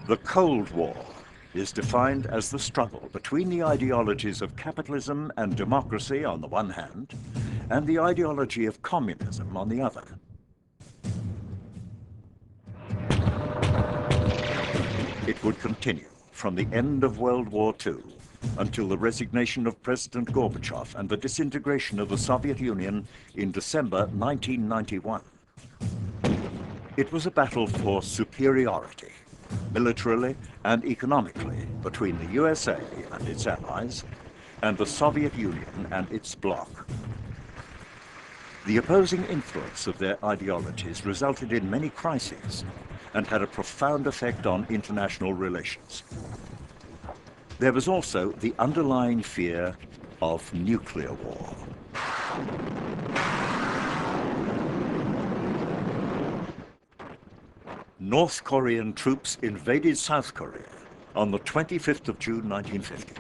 The Cold War is defined as the struggle between the ideologies of capitalism and democracy on the one hand, and the ideology of communism on the other. It would continue from the end of World War II until the resignation of President Gorbachev and the disintegration of the Soviet Union in December 1991. It was a battle for superiority, militarily and economically, between the USA and its allies and the Soviet Union and its bloc. The opposing influence of their ideologies resulted in many crises and had a profound effect on international relations. There was also the underlying fear of nuclear war. North Korean troops invaded South Korea on the 25th of June 1950.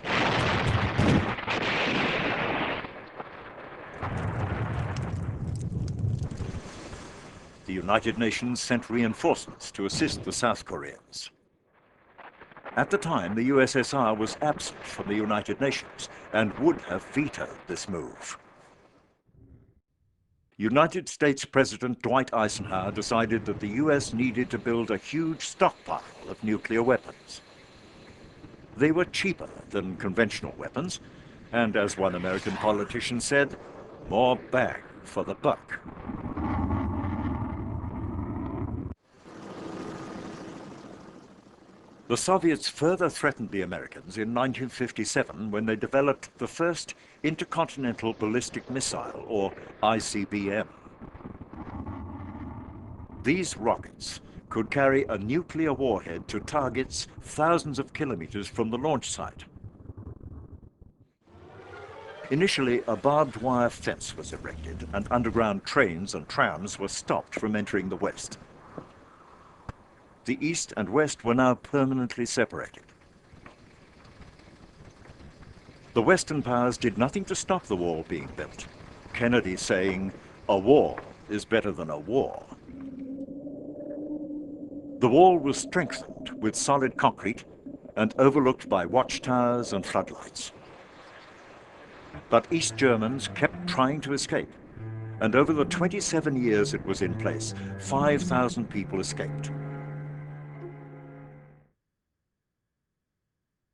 The United Nations sent reinforcements to assist the South Koreans. At the time, the USSR was absent from the United Nations and would have vetoed this move. United States President Dwight Eisenhower decided that the US needed to build a huge stockpile of nuclear weapons. They were cheaper than conventional weapons, and as one American politician said, more bang for the buck. The Soviets further threatened the Americans in 1957 when they developed the first intercontinental ballistic missile, or ICBM. These rockets could carry a nuclear warhead to targets thousands of kilometers from the launch site. Initially, a barbed wire fence was erected, and underground trains and trams were stopped from entering the West. The East and West were now permanently separated. The Western powers did nothing to stop the wall being built, Kennedy saying, "A wall is better than a war." The wall was strengthened with solid concrete and overlooked by watchtowers and floodlights. But East Germans kept trying to escape, and over the 27 years it was in place, 5,000 people escaped.